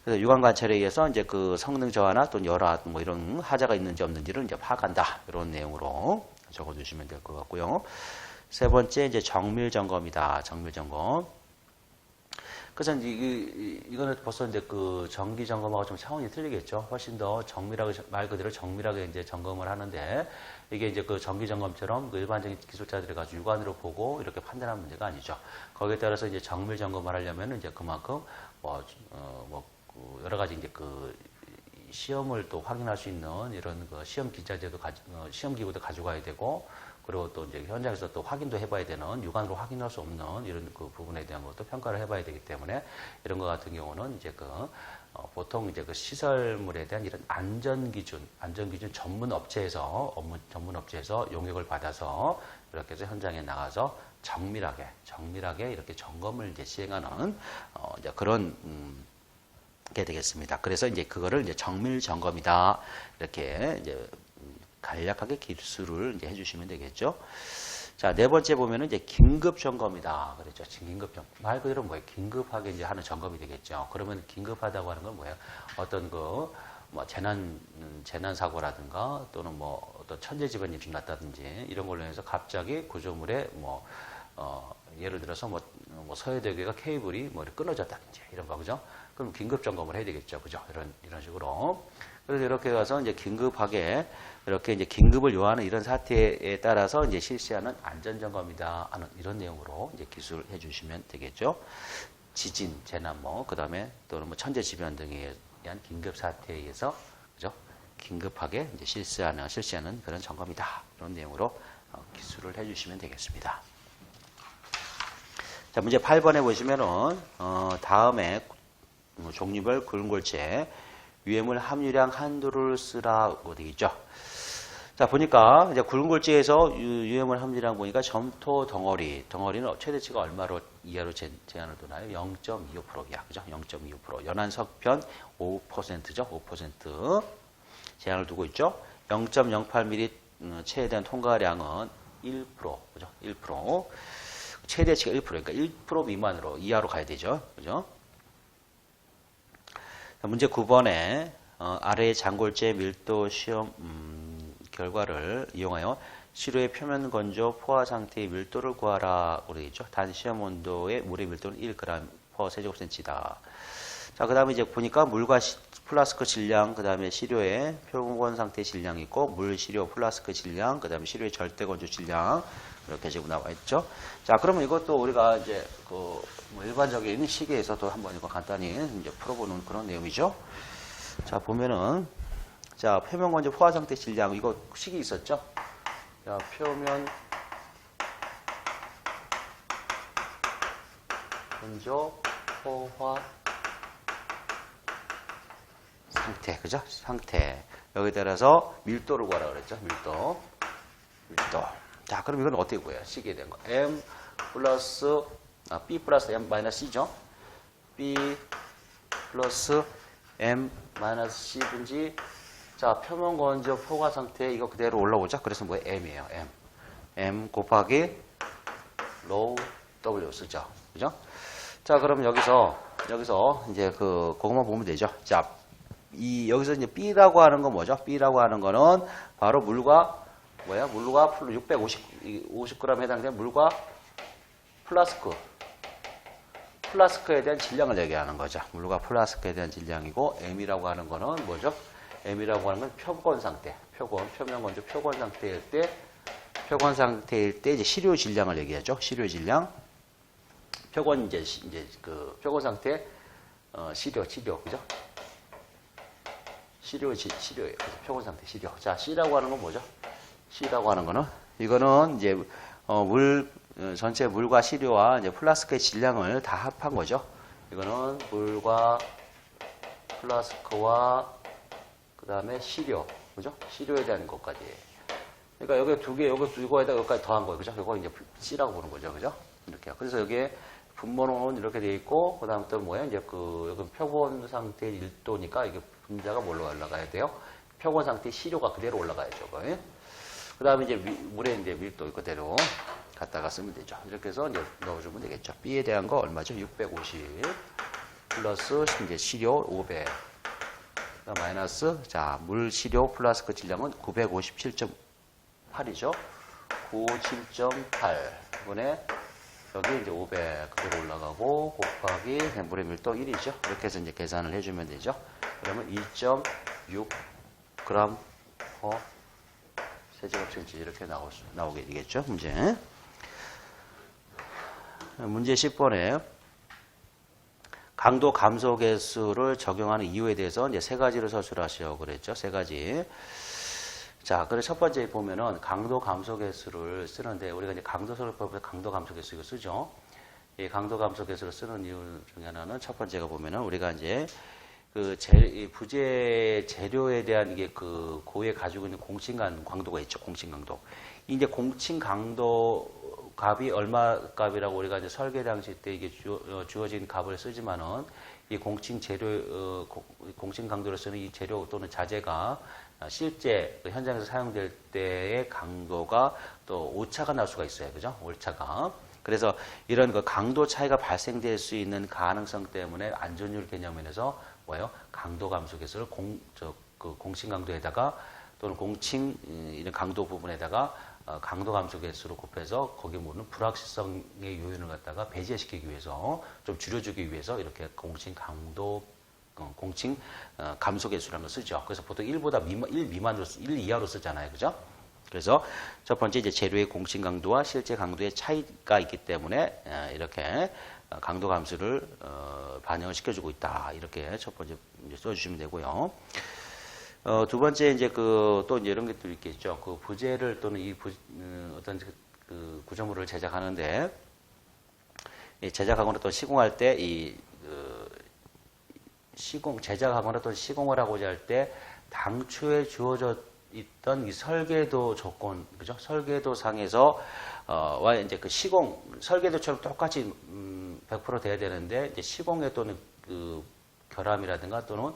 그래서 육안 관찰에 의해서 이제 그 성능 저하나 또는 열화 뭐 이런 하자가 있는지 없는지를 이제 파악한다. 이런 내용으로 적어주시면 될 것 같고요. 세 번째 이제 정밀 점검이다. 정밀 점검. 그래서 이거는 벌써 이제 그 정기 점검하고 좀 차원이 틀리겠죠. 훨씬 더 정밀하게 말 그대로 정밀하게 이제 점검을 하는데 이게 이제 그 정기 점검처럼 그 일반적인 기술자들이 가지고 육안으로 보고 이렇게 판단하는 문제가 아니죠. 거기에 따라서 이제 정밀 점검을 하려면 이제 그만큼 여러 가지 이제 그 시험을 또 확인할 수 있는 이런 그 시험 기자재도 시험 기구도 가져가야 되고 그리고 또 이제 현장에서 또 확인도 해봐야 되는 육안으로 확인할 수 없는 이런 그 부분에 대한 것도 평가를 해봐야 되기 때문에 이런 것 같은 경우는 이제 보통 이제 그 시설물에 대한 이런 안전 기준 전문 업체에서 용역을 받아서 이렇게 해서 현장에 나가서 정밀하게 이렇게 점검을 이제 시행하는 이제 그런 게 되겠습니다. 그래서 이제 그거를 이제 정밀 점검이다. 이렇게 이제 간략하게 기술을 이제 해주시면 되겠죠. 자, 네 번째 보면은 이제 긴급 점검이다. 그랬죠. 긴급 점검. 말 그대로 뭐예요? 긴급하게 이제 하는 점검이 되겠죠. 그러면 긴급하다고 하는 건 뭐예요? 어떤 뭐 재난 사고라든가 또는 뭐 어떤 천재지변이 좀 났다든지 이런 걸로 해서 갑자기 구조물에 예를 들어서 뭐 서해대교가 케이블이 뭐 끊어졌다든지 이런 거 그죠? 그럼 긴급 점검을 해야 되겠죠. 그죠? 이런 식으로. 그래서 이렇게 가서 이제 긴급하게 이렇게 이제 긴급을 요하는 이런 사태에 따라서 이제 실시하는 안전 점검이다 하는 이런 내용으로 이제 기술을 해주시면 되겠죠. 지진, 재난 그다음에 또는 뭐 천재지변 등에 의한 긴급 사태에 의해서 그죠? 긴급하게 이제 실시하는 그런 점검이다 이런 내용으로 기술을 해주시면 되겠습니다. 자, 문제 8번에 보시면은 다음에 종류별 굵은골재 유해물 함유량 한도를 쓰라고 되어 있죠. 자, 보니까 이제 굵은골재에서 유해물 함유량 보니까 점토 덩어리는 최대치가 얼마로 이하로 제한을 두나요? 0.25%야. 그죠? 0.25%. 연한 석편 5%죠. 5% 제한을 두고 있죠. 0.08mm 최대한 통과량은 1%. 그죠? 1%. 최대치가 1%. 그러니까 1% 미만으로 이하로 가야 되죠. 그죠? 문제 9번에 아래의 장골재 밀도 시험 결과를 이용하여 시료의 표면 건조 포화 상태의 밀도를 구하라고 되어 있죠. 단 시험 온도의 물의 밀도는 1g per 세제곱센치다. 자, 그 다음에 이제 보니까 물과 플라스크 질량, 그 다음에 시료의 표면 상태 질량이 있고 물, 시료, 플라스크 질량, 그 다음에 시료의 절대 건조 질량 이렇게 지금 나와 있죠. 자, 그러면 이것도 우리가 이제 뭐 일반적인 시계에서도 한번 이거 간단히 이제 풀어보는 그런 내용이죠. 자, 보면은 자, 표면 건조 포화 상태 질량 이거 식이 있었죠. 자, 표면 건조 포화 상태, 그죠? 상태. 여기에 따라서 밀도를 구하라 그랬죠. 밀도. 자, 그럼 이건 어떻게 구해요? 시계에 대한 거. M 플러스 B 플러스 M 마이너스 C죠. B 플러스 M-C분지 자, 표면 건조 포화 상태 이거 그대로 올라오죠. 그래서 뭐예요? M이에요. M 곱하기 로우 W 쓰죠. 그죠? 자, 그럼 여기서 이제 그거만 보면 되죠. 자, 여기서 이제 B라고 하는 건 뭐죠? B라고 하는 거는 바로 물과 물과 650g에 해당되는 물과 플라스크에 대한 질량을 얘기하는 거죠. 물과 플라스크에 대한 질량이고, M이라고 하는 거는 뭐죠? M이라고 하는 건 표면 건조 표건 상태일 때 이제 시료 질량을 얘기하죠. 시료 질량. 표건 이제 그 표건 상태 시료 그죠? 시료예요. 표건 상태 시료. 자, C라고 하는 건 뭐죠? C라고 하는 거는 이거는 이제 전체 물과 시료와 이제 플라스크의 질량을 다 합한 거죠. 이거는 물과 플라스크와 그다음에 시료, 그죠? 시료에 대한 것까지. 그러니까 여기 두 개, 이거에다 여기까지 더한 거예요, 그죠? 이거 이제 C라고 보는 거죠, 그죠? 이렇게요. 그래서 여기에 분모는 이렇게 돼 있고, 그다음 또 뭐예요? 이제 여기 표본 상태 1도니까 이게 분자가 뭘로 올라가야 돼요? 표본 상태 시료가 그대로 올라가야죠, 거의. 그다음에 이제 물에 이제 밀도 그대로 갖다가 쓰면 되죠. 이렇게 해서 이제 넣어주면 되겠죠. B에 대한 거 얼마죠? 650 플러스 이제 시료 500. 마이너스, 자, 물 시료 플라스크 질량은 957.8이죠. 97.8 분에 여기 이제 500 그대로 올라가고 곱하기 물의 밀도 1이죠. 이렇게 해서 이제 계산을 해주면 되죠. 그러면 2.6g per 세제곱센치 이렇게 나오게 되겠죠. 문제 10번에 강도 감소 계수를 적용하는 이유에 대해서 이제 세 가지를 서술하시오 그랬죠. 세 가지. 자, 그래서 첫 번째 보면은 강도 감소 계수를 쓰는데 우리가 이제 강도설법에 강도 감소 계수 이거 쓰죠. 이 강도 감소 계수를 쓰는 이유 중에 하나는 첫 번째가 보면은 우리가 이제 이 부재 재료에 대한 이게 그 고에 가지고 있는 공칭 강도가 있죠. 공칭 강도. 이제 공칭 강도 값이 얼마 값이라고 우리가 이제 설계 당시 때 이게 주어진 값을 쓰지만은 이 공칭 재료, 공칭 강도를 쓰는 이 재료 또는 자재가 실제 현장에서 사용될 때의 강도가 또 오차가 날 수가 있어요. 그죠? 오차가. 그래서 이런 그 강도 차이가 발생될 수 있는 가능성 때문에 안전율 개념면에서 뭐예요? 강도 감소 계수를 공칭 강도에다가 또는 공칭 이런 강도 부분에다가 강도 감소 계수로 곱해서 거기에 모르는 불확실성의 요인을 갖다가 배제시키기 위해서 좀 줄여주기 위해서 이렇게 공칭 감소 계수라는 걸 쓰죠. 그래서 보통 1 미만으로 1 이하로 쓰잖아요. 그죠? 그래서 첫 번째 이제 재료의 공칭 강도와 실제 강도의 차이가 있기 때문에 이렇게 강도 감소를 반영을 시켜주고 있다. 이렇게 첫 번째 이제 써주시면 되고요. 두 번째 이제 또 이제 이런 것들이 있겠죠. 그 부재를 또는 어떤 그 구조물을 제작하는데 제작하거나 또 시공할 때 제작하거나 또 시공을 하고자 할 때 당초에 주어져 있던 이 설계도 조건, 그죠? 설계도 상에서 와 이제 그 설계도처럼 똑같이 100% 돼야 되는데 이제 시공에 또는 그 결함이라든가 또는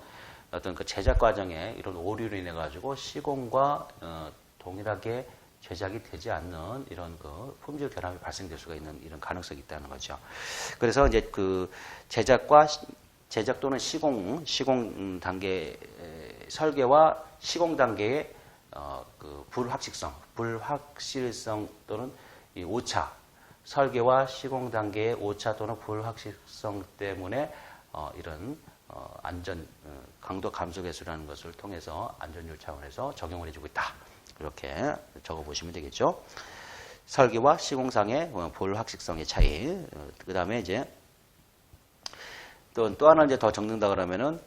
어떤 그 제작 과정에 이런 오류로 인해 가지고 시공과 동일하게 제작이 되지 않는 이런 그 품질 결함이 발생될 수가 있는 이런 가능성이 있다는 거죠. 그래서 이제 그 제작 또는 시공 단계 설계와 시공 단계의 그 불확실성 또는 이 오차, 설계와 시공 단계의 오차 또는 불확실성 때문에 이런 강도 감소 계수라는 것을 통해서 안전율 차원에서 적용을 해주고 있다. 이렇게 적어보시면 되겠죠. 설계와 시공상의 불확실성의 차이. 그 다음에 이제 또 하나 이제 더 적는다 그러면은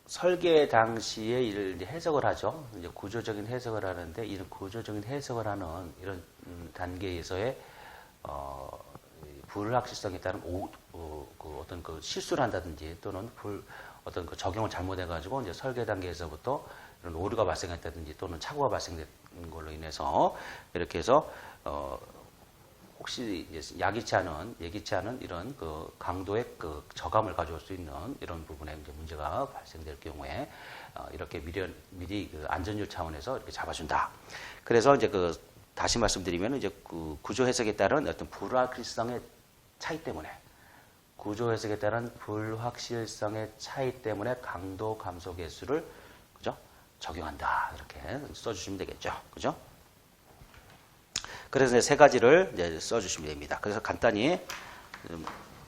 설계 당시에 이를 이제 해석을 하죠. 이제 구조적인 해석을 하는데 이런 구조적인 해석을 하는 이런 단계에서의 불확실성에 따른 어떤 그 실수를 한다든지 또는 어떤 그 적용을 잘못해가지고 이제 설계 단계에서부터 이런 오류가 발생했다든지 또는 착오가 발생된 걸로 인해서 이렇게 해서 혹시 이제 예기치 않은 이런 그 강도의 그 저감을 가져올 수 있는 이런 부분에 이제 문제가 발생될 경우에 이렇게 미리 그 안전율 차원에서 이렇게 잡아준다. 그래서 이제 그 다시 말씀드리면 이제 그 구조 해석에 따른 어떤 불확실성의 차이 때문에 강도 감소 계수를 그죠? 적용한다. 이렇게 써주시면 되겠죠. 그죠? 그래서 이제 세 가지를 이제 써주시면 됩니다. 그래서 간단히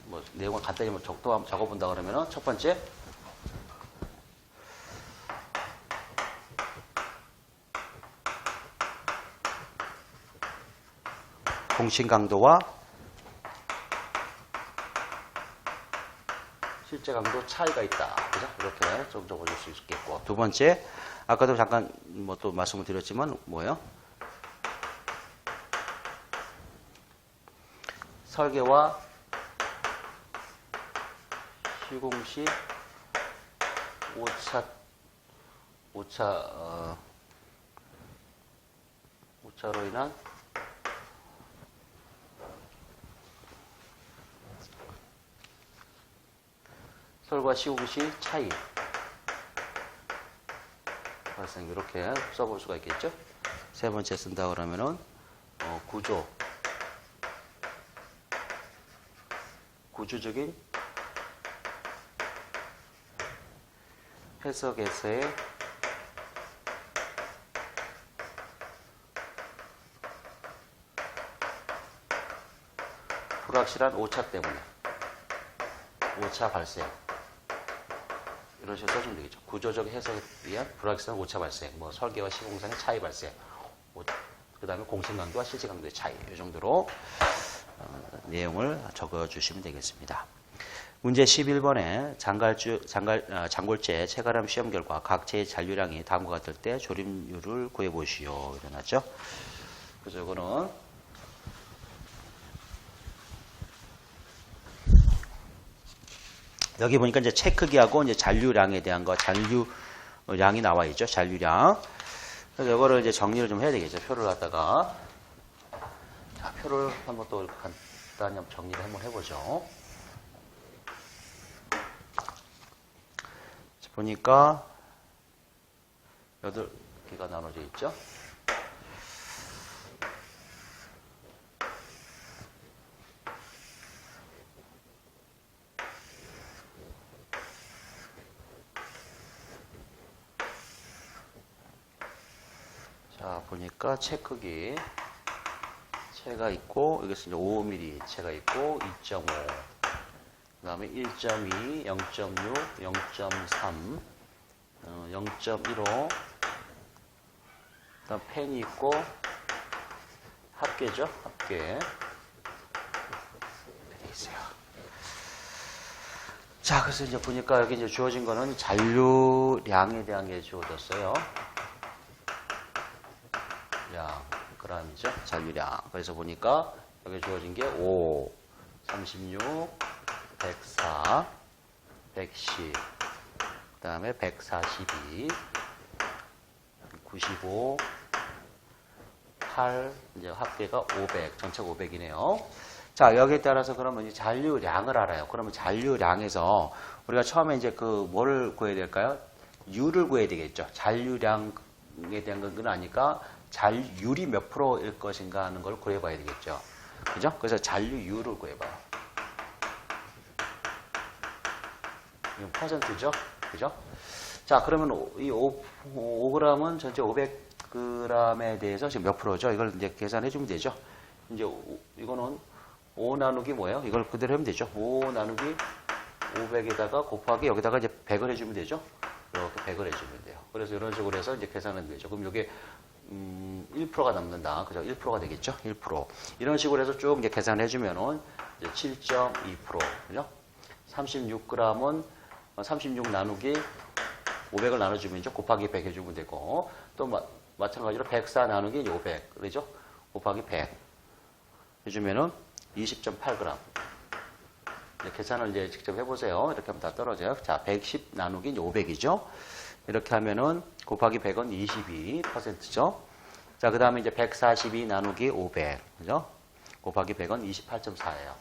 뭐 내용을 간단히 뭐 적어본다 그러면은 첫 번째 공신 강도와 실제 강도 차이가 있다. 그죠? 이렇게 좀 적어줄 수 있겠고. 두 번째, 아까도 잠깐 뭐 또 말씀을 드렸지만 뭐예요? 설계와 시공 시 오차로 인한 설과 시공 시 차이 발생 이렇게 써볼 수가 있겠죠. 세 번째 쓴다 그러면은 구조적인 해석에서의 불확실한 오차 때문에 오차 발생 이런 식으로 써주면 되겠죠. 구조적 해석에 의한 불확실한 오차 발생, 뭐 설계와 시공상의 차이 발생, 그 다음에 공신 강도와 실제 강도의 차이 이 정도로 내용을 적어주시면 되겠습니다. 문제 11번에 장골재 체가람 시험 결과 각 재의 잔류량이 다음과 같을 때 조립률을 구해보시오. 이러났죠. 그래서 이거는 여기 보니까 이제 체 크기하고 이제 잔류량에 대한 거, 잔류량이 나와 있죠. 잔류량. 그래서 이거를 이제 정리를 좀 해야 되겠죠. 표를 갖다가. 자, 표를 한번 또 간단히 정리를 한번 해보죠. 보니까 8개가 나눠져 있죠. 자, 보니까 체 크기 체가 있고 여기서 이제 5mm 체가 있고 2.5 그 다음에 1.2, 0.6, 0.3, 0.15 그 다음 펜이 있고 합계죠. 합계 있어요. 자, 그래서 이제 보니까 여기 이제 주어진 거는 잔류량에 대한 게 주어졌어요. g이죠. 잔류량. 그래서 보니까 여기 주어진 게 5, 36, 104, 110, 그 다음에 142, 95, 8, 이제 합계가 500, 전체가 500이네요. 자, 여기에 따라서 그러면 이제 잔류량을 알아요. 그러면 잔류량에서 우리가 처음에 이제 뭐를 구해야 될까요? U를 구해야 되겠죠. 잔류량에 대한 건 아니까 잔율이 몇 프로일 것인가 하는 걸 구해봐야 되겠죠. 그죠? 그래서 잔류율을 구해봐요. 이건 퍼센트죠? 그죠? 자, 그러면 이 5g은 전체 500g에 대해서 지금 몇 프로죠? 이걸 이제 계산해주면 되죠. 이제 이거는 5 나누기 뭐예요? 이걸 그대로 하면 되죠. 5 나누기 500에다가 곱하기 여기다가 이제 100을 해주면 되죠. 이렇게 100을 해주면 돼요. 그래서 이런 식으로 해서 이제 계산하면 되죠. 그럼 이게 1%가 남는다. 그죠? 1%가 되겠죠? 1%. 이런 식으로 해서 쭉 이제 계산해 주면은 7.2%. 그죠? 36g은 36 나누기 500을 나눠주면 이제 곱하기 100 해주면 되고, 또 마찬가지로 104 나누기 500. 그죠? 곱하기 100 해주면은 20.8g. 계산을 이제 직접 해보세요. 이렇게 하면 다 떨어져요. 자, 110 나누기 500이죠? 이렇게 하면은 곱하기 100은 22%죠. 자, 그 다음에 이제 142 나누기 500. 그죠? 곱하기 100은 28.4예요.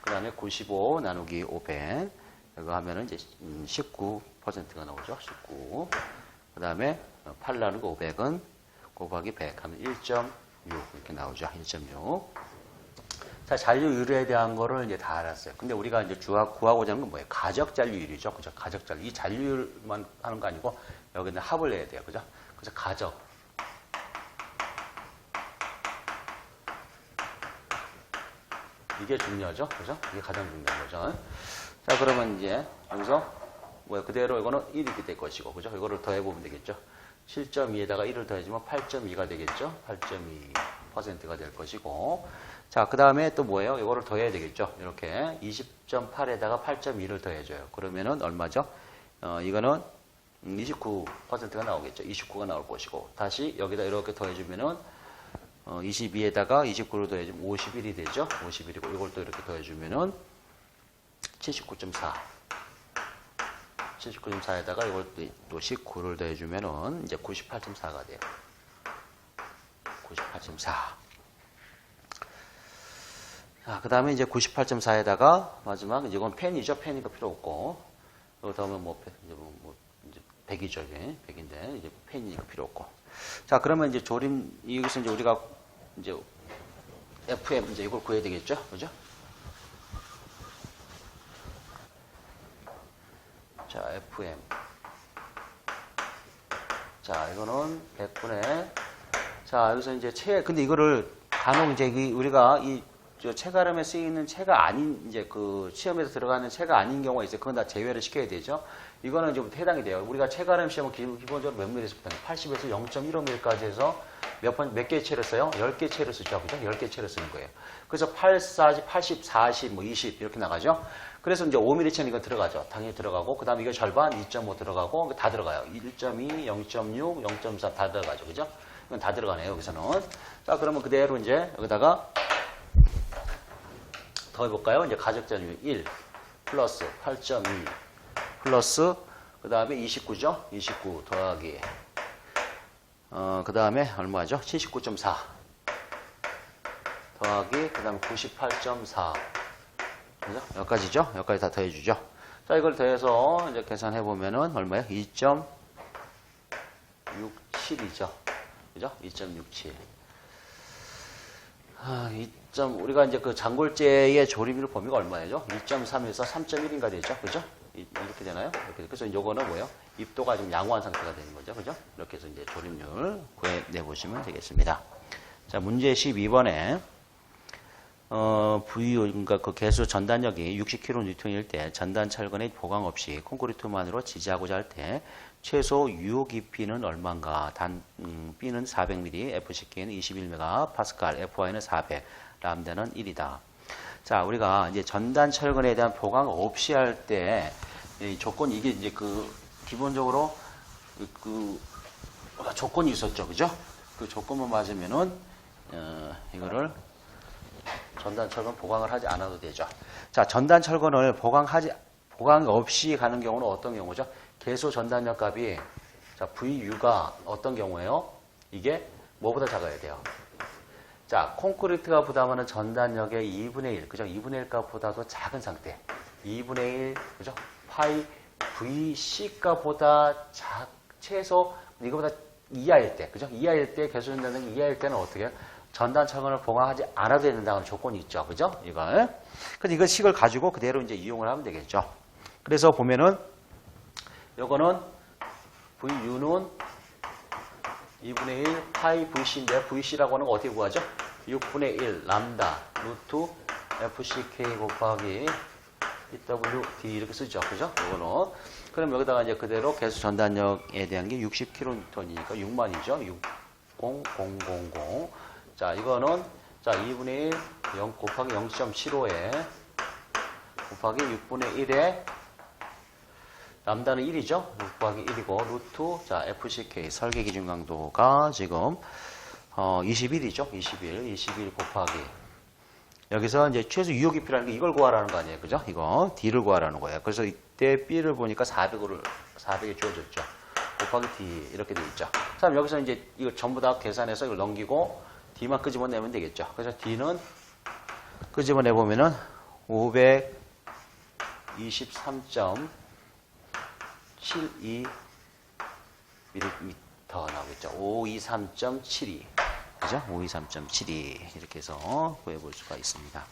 그 다음에 95 나누기 500. 이거 하면은 이제 19%가 나오죠. 19. 그 다음에 8 나누기 500은 곱하기 100 하면 1.6 이렇게 나오죠. 1.6. 자, 잔류율에 대한 거를 이제 다 알았어요. 근데 우리가 이제 구하고자 하는 건 뭐예요? 가적 잔류율이죠. 그죠? 가적 잔류. 이 잔류율만 하는 거 아니고 여기는 합을 내야 돼요. 그죠? 그래서 가적. 이게 중요하죠. 그죠? 이게 가장 중요한 거죠. 자, 그러면 이제 여기서 뭐야? 그대로 이거는 1이 될 것이고. 그죠? 이거를 더해보면 되겠죠. 7.2에다가 1을 더해주면 8.2가 되겠죠. 8.2%가 될 것이고. 자, 그 다음에 또 뭐예요? 이거를 더해야 되겠죠. 이렇게 20.8에다가 8.2를 더해줘요. 그러면은 얼마죠? 이거는 29%가 나오겠죠. 29가 나올 것이고. 다시 여기다 이렇게 더해주면은 22에다가 29를 더해주면 51이 되죠. 51이고 이걸 또 이렇게 더해주면은 79.4. 79.4에다가 이걸 또 19를 더해주면은 이제 98.4가 돼요. 98.4. 자, 그 다음에 이제 98.4에다가 마지막 이건 펜이죠. 펜이가 필요 없고. 그 다음에 이제 100이죠. 100인데 이제 펜이니까 필요 없고. 자, 그러면 이제 여기서 이제 우리가 이제 FM 이제 이걸 구해야 되겠죠. 그죠? 자, FM. 자, 이거는 100분의. 자, 여기서 이제 근데 이거를 간혹 이제 우리가 체가름에 쓰이는 체가 아닌, 이제 그 시험에서 들어가는 체가 아닌 경우가 있어요. 그건 다 제외를 시켜야 되죠. 이거는 좀 해당이 돼요. 우리가 체가름 시험은 기본적으로 몇 밀에서 80에서 0.15mm까지 해서 몇 개의 채를 써요? 10개 채를 쓰죠. 그죠? 10개 채를 쓰는 거예요. 그래서 8, 40, 80, 40, 20 이렇게 나가죠. 그래서 이제 5mm 채는 이거 들어가죠. 당연히 들어가고, 그 다음에 이거 절반 2.5 들어가고, 다 들어가요. 1.2, 0.6, 0.4 다 들어가죠. 그죠? 이건 다 들어가네요. 여기서는. 자, 그러면 그대로 이제 여기다가 더해볼까요? 이제 가적자율 1 플러스 8.2 플러스 그 다음에 29죠? 29 더하기 그 다음에 얼마죠? 79.4 더하기 그 다음에 98.4 그죠? 여기까지죠? 여기까지 다 더해주죠? 자, 이걸 더해서 이제 계산해보면은 얼마예요? 2.67이죠? 그죠? 2.67 우리가 이제 그 장골제의 조림률 범위가 얼마예요? 2.3에서 3.1인가 되죠? 그죠? 이렇게 되나요? 이렇게. 그래서 요거는 뭐예요? 입도가 좀 양호한 상태가 되는 거죠. 그죠? 이렇게 해서 이제 조림률 구해내보시면 되겠습니다. 자, 문제 12번에, 그러니까 그 개수 전단력이 60kN일 때 전단 철근의 보강 없이 콘크리트만으로 지지하고자 할 때 최소 유효 깊이는 얼마인가? B는 400mm, FCK는 21MPa, FY는 400, 람다는 1이다. 자, 우리가 이제 전단 철근에 대한 보강 없이 할 때 조건 이게 이제 기본적으로 조건이 있었죠, 그죠? 그 조건만 맞으면은 이거를 전단 철근 보강을 하지 않아도 되죠. 자, 전단 철근을 보강 없이 가는 경우는 어떤 경우죠? 개수 전단력 값이, 자, VU가 어떤 경우예요? 이게 뭐보다 작아야 돼요? 자, 콘크리트가 부담하는 전단력의 2분의 1, 그죠? 2분의 1 값보다도 작은 상태. 2분의 1, 그죠? 파이 VC 값보다 최소, 이거보다 이하일 때, 그죠? 이하일 때, 개수 전단력 이하일 때는 어떻게 해요? 전단 철근을 보강하지 않아도 된다는 조건이 있죠. 그죠? 그래서 이거 식을 가지고 그대로 이제 이용을 하면 되겠죠. 그래서 보면은, 요거는 VU는 2분의 1 파이 VC인데, VC라고 하는 거 어떻게 구하죠? 6분의 1 람다 루트 FCK 곱하기 EWD 이렇게 쓰죠. 그죠? 요거는. 그럼 여기다가 이제 그대로 개수 전단력에 대한 게 60kN이니까 6만이죠. 60000. 자, 이거는, 자, 2분의 1, 0 곱하기 0.75에, 곱하기 6분의 1에, 람다는 1이죠? 6 곱하기 1이고, 루트, 자, FCK, 설계 기준 강도가 지금, 21이죠? 21 곱하기. 여기서 이제 최소 유효 깊이라는 게 이걸 구하라는 거 아니에요? 그죠? 이거, D를 구하라는 거예요. 그래서 이때 B를 보니까 400이 주어졌죠. 곱하기 D, 이렇게 되어 있죠. 자, 여기서 이제 이거 전부 다 계산해서 이걸 넘기고, D만 끄집어내면 되겠죠. 그래서 D는 끄집어내보면은 523.72 mm 나오겠죠. 523.72. 그죠? 523.72. 이렇게 해서 구해볼 수가 있습니다.